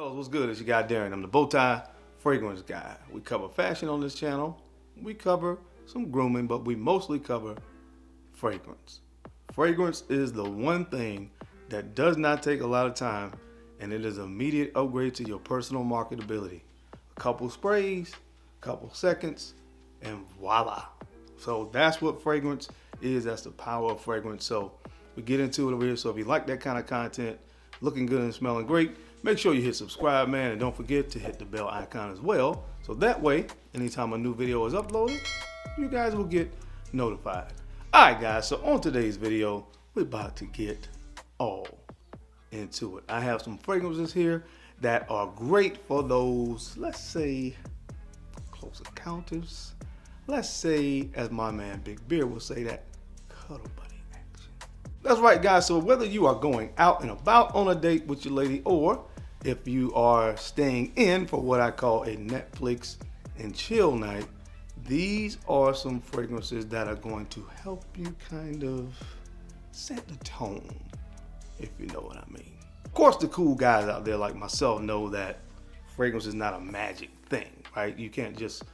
Fellas, what's good? It's your guy Darren. I'm the Bowtie Fragrance Guy. We cover fashion on this channel. We cover some grooming, but we mostly cover fragrance. Fragrance is the one thing that does not take a lot of time, and it is an immediate upgrade to your personal marketability. A couple sprays, couple seconds, and voila. So that's what fragrance is. That's the power of fragrance. So we get into it over here. So if you like that kind of content, looking good and smelling great, make sure you hit subscribe, man, and don't forget to hit the bell icon as well. So that way, anytime a new video is uploaded, you guys will get notified. All right, guys, so on today's video, we're about to get all into it. I have some fragrances here that are great for those, let's say, close encounters. Let's say, as my man Big Beer will say, that cuddle buddy action. That's right, guys. So whether you are going out and about on a date with your lady, or if you are staying in for what I call a Netflix and chill night, these are some fragrances that are going to help you kind of set the tone, if you know what I mean. Of course, the cool guys out there like myself know that fragrance is not a magic thing, right? You can't just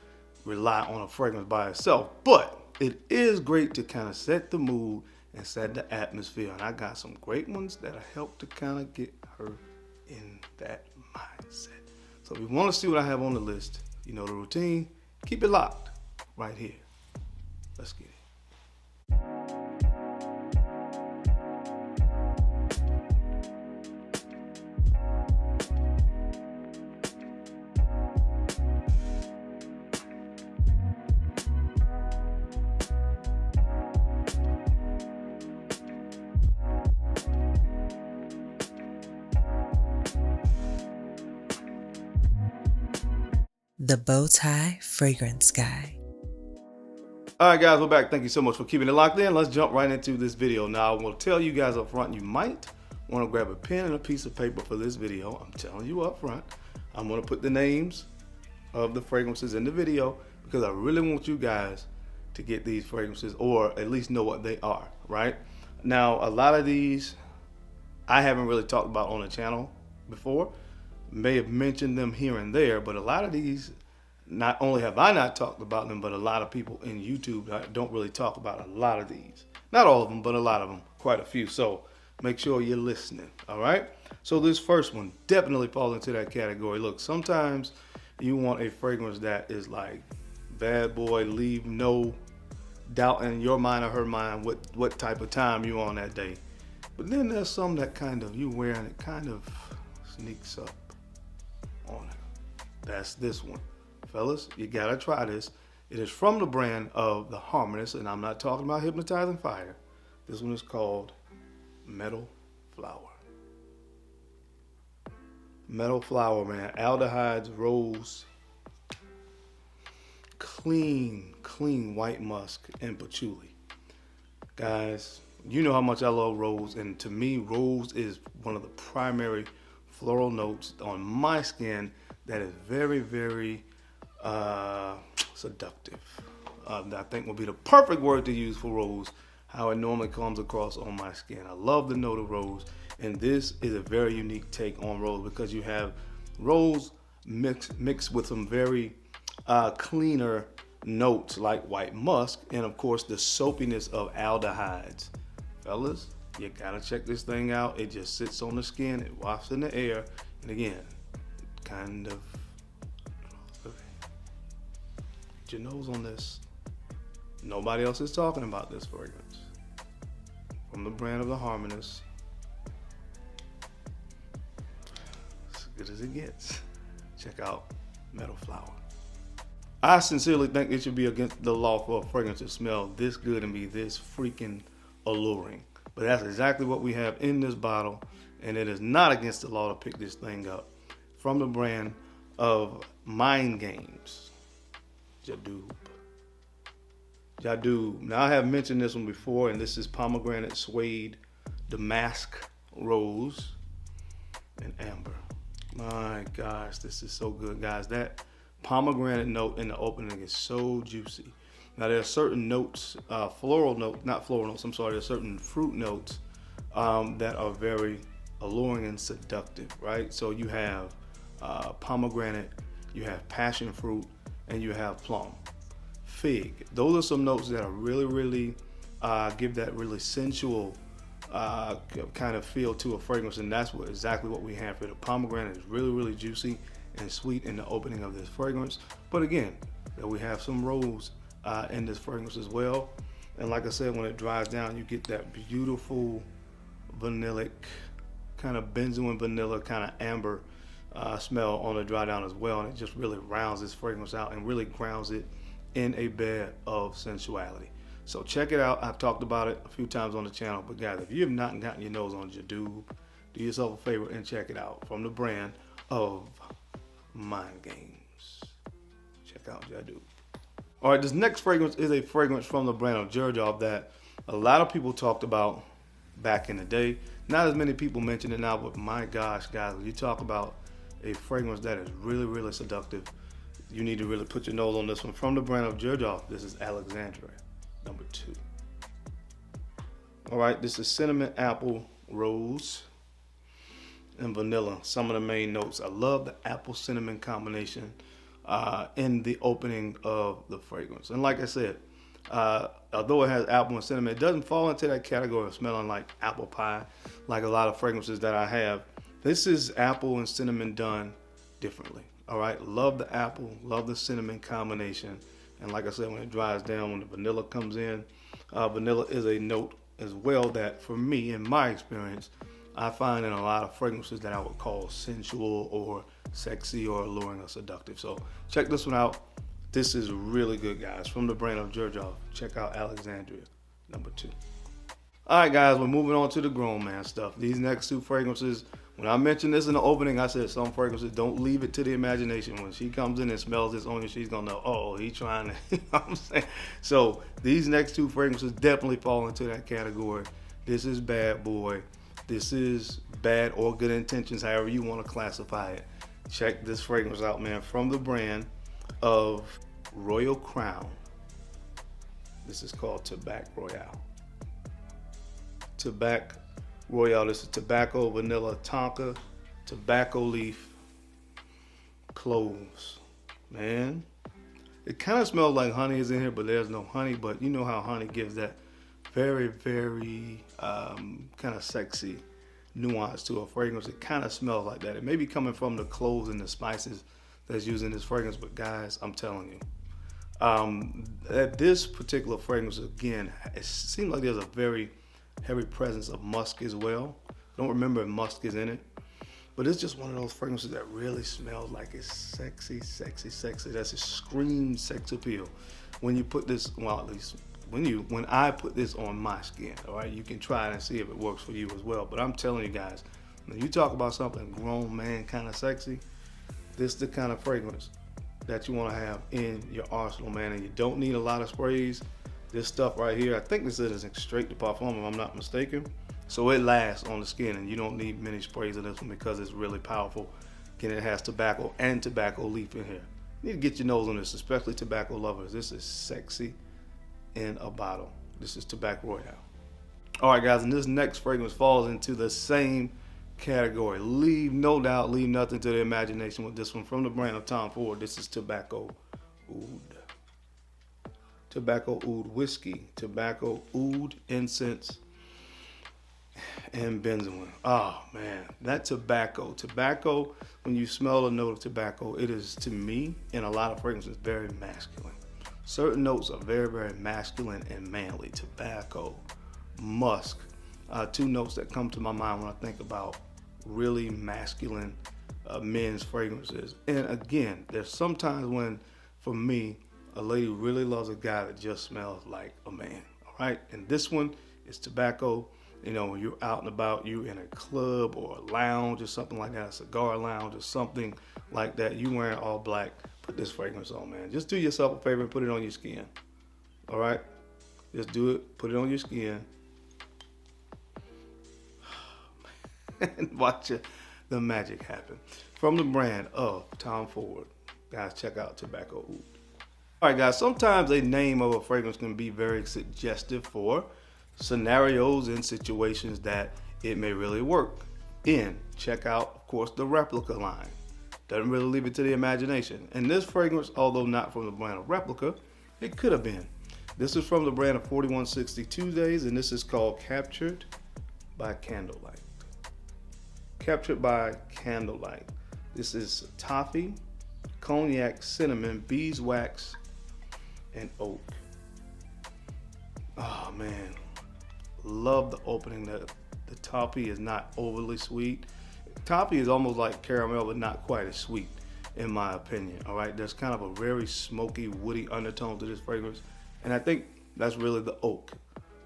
rely on a fragrance by itself, but it is great to kind of set the mood and set the atmosphere. And I got some great ones that'll help to kind of get her in that mindset. So if you want to see what I have on the list, you know the routine, keep it locked right here. Let's get it. The Bowtie Fragrance Guy. All right, guys, we're back. Thank you so much for keeping it locked in. Let's jump right into this video. Now, I will tell you guys up front, you might want to grab a pen and a piece of paper for this video. I'm telling you up front. I'm going to put the names of the fragrances in the video because I really want you guys to get these fragrances, or at least know what they are, right? Now, a lot of these I haven't really talked about on the channel before. May have mentioned them here and there, but a lot of these, not only have I not talked about them, but a lot of people in YouTube don't really talk about a lot of these. Not all of them, but a lot of them, quite a few. So make sure you're listening, all right? So this first one definitely falls into that category. Look, sometimes you want a fragrance that is like bad boy, leave no doubt in your mind or her mind what type of time you on that day. But then there's some that kind of, you wearing it kind of sneaks up on her. That's this one. Fellas, you gotta try this. It is from the brand of the Harmonious, and I'm not talking about Hypnotizing Fire. This one is called Metal Flower. Metal Flower, man. Aldehydes, rose, clean white musk, and patchouli. Guys, you know how much I love rose, and to me, rose is one of the primary floral notes on my skin that is very, very seductive. I think would be the perfect word to use for rose, how it normally comes across on my skin. I love the note of rose, and this is a very unique take on rose because you have rose mixed with some very cleaner notes like white musk, and of course the soapiness of aldehydes. Fellas, you gotta check this thing out. It just sits on the skin, it wafts in the air, and again, kind of get your nose on this. Nobody else is talking about this fragrance. From the brand of the Harmonious. As good as it gets. Check out Metal Flower. I sincerely think it should be against the law for a fragrance to smell this good and be this freaking alluring. But that's exactly what we have in this bottle, and it is not against the law to pick this thing up. From the brand of Mind Games. Jadoob. Now, I have mentioned this one before, and this is Pomegranate Suede, Damask Rose, and Amber. My gosh, this is so good, guys. That pomegranate note in the opening is so juicy. Now, there are certain notes, not floral notes, I'm sorry, there are certain fruit notes that are very alluring and seductive, right? So you have pomegranate, you have passion fruit, and you have plum. Fig. Those are some notes that are really give that really sensual kind of feel to a fragrance, and that's exactly what we have here. The pomegranate is really juicy and sweet in the opening of this fragrance, but again, we have some rose in this fragrance as well. And like I said, when it dries down, you get that beautiful vanillic kind of benzoin vanilla kind of amber smell on the dry down as well, and it just really rounds this fragrance out and really grounds it in a bed of sensuality. So check it out. I've talked about it a few times on the channel, but guys, if you have not gotten your nose on Jadoob, do yourself a favor and check it out from the brand of Mind Games. Check out Jadoob. All right, this next fragrance is a fragrance from the brand of Xerjoff that a lot of people talked about back in the day. Not as many people mention it now, but my gosh, guys, when you talk about a fragrance that is really seductive, you need to really put your nose on this one. From the brand of Xerjoff, this is Alexandria, number 2. All right, this is cinnamon, apple, rose, and vanilla. Some of the main notes. I love the apple cinnamon combination in the opening of the fragrance. And like I said, although it has apple and cinnamon, it doesn't fall into that category of smelling like apple pie, like a lot of fragrances that I have. This is apple and cinnamon done differently. All right, love the apple, love the cinnamon combination. And like I said, when it dries down, when the vanilla comes in, vanilla is a note as well that for me, in my experience, I find in a lot of fragrances that I would call sensual or sexy or alluring or seductive. So check this one out. This is really good, guys. From the brand of Xerjoff, check out Alexandria, number 2. All right, guys, we're moving on to the grown man stuff. These next 2 fragrances, when I mentioned this in the opening, I said some fragrances, don't leave it to the imagination. When she comes in and smells this on you, she's going to know, oh, he's trying to, you know what I'm saying? So these next 2 fragrances definitely fall into that category. This is bad boy. This is bad or good intentions, however you want to classify it. Check this fragrance out, man, from the brand of Royal Crown. This is called Tobac Royale. Tobac Royale. This is tobacco, vanilla, tonka, tobacco leaf, cloves. Man, it kind of smells like honey is in here, but there's no honey. But you know how honey gives that very kind of sexy nuance to a fragrance. It kind of smells like that. It may be coming from the cloves and the spices that's used in this fragrance, but guys, I'm telling you, that this particular fragrance, again, it seems like there's a very heavy presence of musk as well. I don't remember if musk is in it, but it's just one of those fragrances that really smells like it's sexy. That's a scream sex appeal. When you put this, well, at least when I put this on my skin, all right, you can try it and see if it works for you as well. But I'm telling you guys, when you talk about something grown man kind of sexy, this is the kind of fragrance that you want to have in your arsenal, man. And you don't need a lot of sprays. This stuff right here, I think this is straight to Parfums if I'm not mistaken. So it lasts on the skin, and you don't need many sprays of this one because it's really powerful. Again, it has tobacco and tobacco leaf in here. You need to get your nose on this, especially tobacco lovers. This is sexy in a bottle. This is Tobac Royale. All right, guys, and this next fragrance falls into the same category. Leave nothing to the imagination with this one. From the brand of Tom Ford, this is Tobacco Oud. Tobacco Oud whiskey, tobacco oud incense, and benzoin. Oh man, that tobacco, when you smell a note of tobacco, it is, to me, in a lot of fragrances, very masculine. Certain notes are very masculine and manly. Tobacco, musk, 2 notes that come to my mind when I think about really masculine men's fragrances. And again, there's sometimes when, for me, a lady really loves a guy that just smells like a man. All right, and this one is tobacco. You know, when you're out and about, you're in a club or a lounge or something like that, a cigar lounge or something like that, you wearing all black, put this fragrance on, man. Just do yourself a favor and put it on your skin. All right, just do it, put it on your skin. And watch the magic happen. From the brand of Tom Ford, guys, check out Tobacco Oud. All right, guys, sometimes a name of a fragrance can be very suggestive for scenarios and situations that it may really work in. Check out, of course, the replica line. Doesn't really leave it to the imagination. And this fragrance, although not from the brand of Replica, it could have been. This is from the brand of 4160 Tuesdays, and this is called Captured by Candlelight. Captured by Candlelight. This is toffee, cognac, cinnamon, beeswax, and oak. Oh man, love the opening. The toffee is not overly sweet. Toffee is almost like caramel, but not quite as sweet, in my opinion. All right, there's kind of a very smoky, woody undertone to this fragrance, and I think that's really the oak.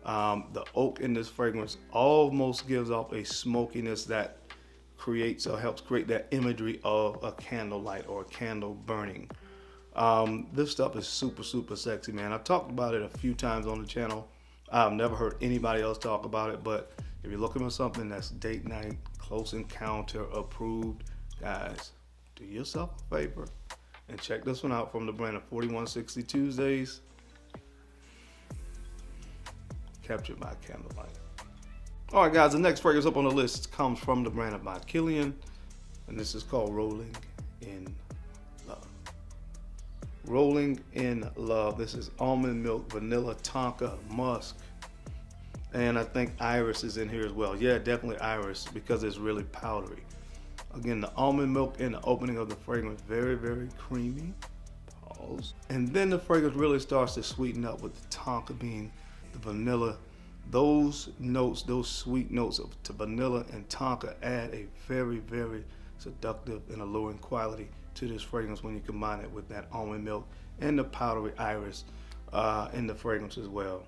The oak in this fragrance almost gives off a smokiness that creates or helps create that imagery of a candlelight or a candle burning. This stuff is super, super sexy, man. I've talked about it a few times on the channel. I've never heard anybody else talk about it, but if you're looking for something that's date night, close encounter approved, guys, do yourself a favor and check this one out from the brand of 4160 Tuesdays. Captured by Candlelight. All right, guys, the next fragrance up on the list comes from the brand of by Kilian, and this is called Rolling in Love. Rolling in Love. This is almond milk, vanilla, tonka, musk, and I think iris is in here as well. Yeah, definitely iris because it's really powdery. Again, the almond milk in the opening of the fragrance, very, very creamy. Pause. And then the fragrance really starts to sweeten up with the tonka bean, the vanilla. Those notes, those sweet notes of vanilla and tonka add a very, very seductive and alluring quality to this fragrance when you combine it with that almond milk and the powdery iris in the fragrance as well.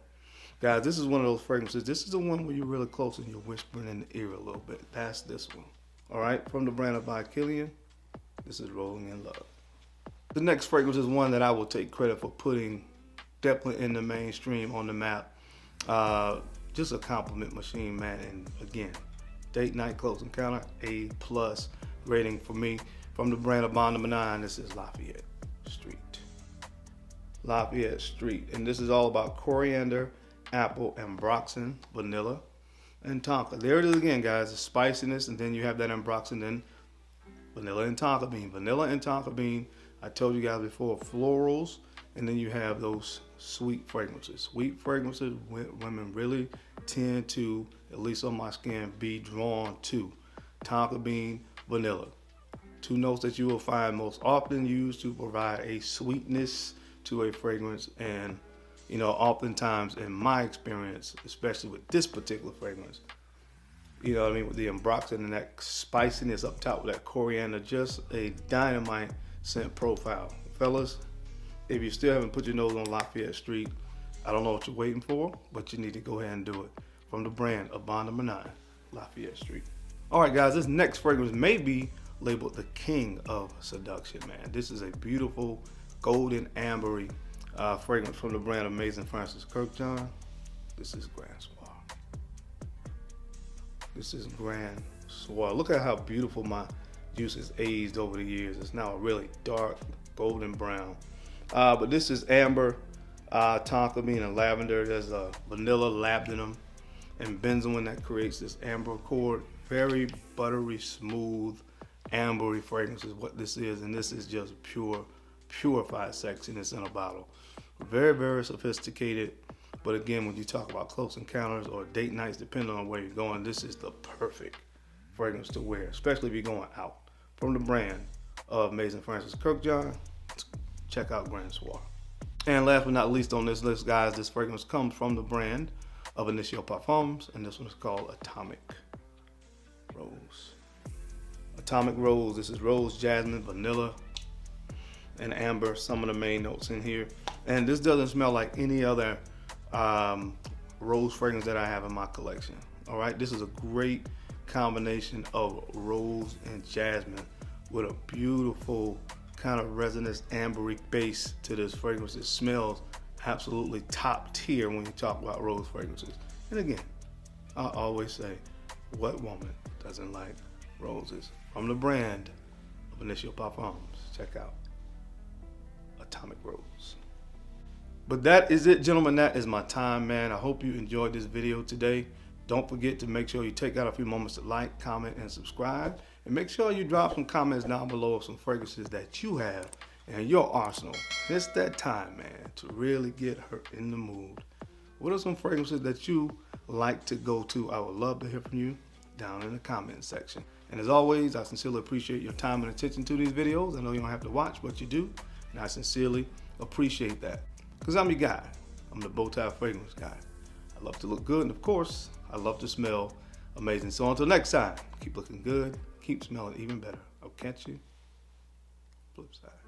Guys, this is one of those fragrances. This is the one where you're really close and you're whispering in the ear a little bit. That's this one. All right, from the brand of by Kilian, this is Rolling in Love. The next fragrance is one that I will take credit for putting definitely in the mainstream on the map. Just a compliment machine, man. And again, date night, close encounter, A+ rating for me. From the brand of Bond No. 9, this is Lafayette Street. Lafayette Street. And this is all about coriander, apple, ambroxan, vanilla, and tonka. There it is again, guys. The spiciness, and then you have that ambroxan, then vanilla and tonka bean. Vanilla and tonka bean. I told you guys before, florals, and then you have those sweet fragrances. Sweet fragrances, women really tend to, at least on my skin, be drawn to. Tonka bean, vanilla. Two notes that you will find most often used to provide a sweetness to a fragrance, and you know, oftentimes in my experience, especially with this particular fragrance, you know what I mean, with the ambroxan and that spiciness up top with that coriander, just a dynamite scent profile. Fellas, if you still haven't put your nose on Lafayette Street, I don't know what you're waiting for, but you need to go ahead and do it. From the brand of Bond No. 9, Lafayette Street. All right, guys, this next fragrance may be labeled the king of seduction, man. This is a beautiful golden ambery fragrance from the brand of Maison Francis Kurkdjian. This is Grand Soir. This is Grand Soir. Look at how beautiful my juice has aged over the years. It's now a really dark golden brown. But this is amber, tonka bean, and lavender. There's a vanilla, labdanum, and benzoin that creates this amber accord. Very buttery, smooth, ambery fragrance is what this is, and this is just purified sexiness in a bottle. Very, very sophisticated. But again, when you talk about close encounters or date nights, depending on where you're going, this is the perfect fragrance to wear, especially if you're going out. From the brand of Maison Francis Kurkdjian, check out Grand Soir. And last but not least on this list, guys, this fragrance comes from the brand of Initio Parfums, and this one is called Atomic Rose. Atomic Rose. This is rose, jasmine, vanilla, and amber, some of the main notes in here. And this doesn't smell like any other rose fragrance that I have in my collection. All right, this is a great combination of rose and jasmine with a beautiful kind of resonance ambery base to this fragrance. It smells absolutely top tier when you talk about rose fragrances. And again, I always say, what woman doesn't like roses? From the brand of Initio Parfums, check out Atomic Rose. But that is it, gentlemen. That is my time, man. I hope you enjoyed this video today. Don't forget to make sure you take out a few moments to like, comment, and subscribe. And make sure you drop some comments down below of some fragrances that you have in your arsenal. It's that time, man, to really get her in the mood. What are some fragrances that you like to go to? I would love to hear from you down in the comment section. And as always, I sincerely appreciate your time and attention to these videos. I know you don't have to watch, but you do. And I sincerely appreciate that. Because I'm your guy. I'm the bow tie fragrance guy. I love to look good, and of course, I love to smell amazing. So until next time, keep looking good, keep smelling even better. I'll catch you flip side.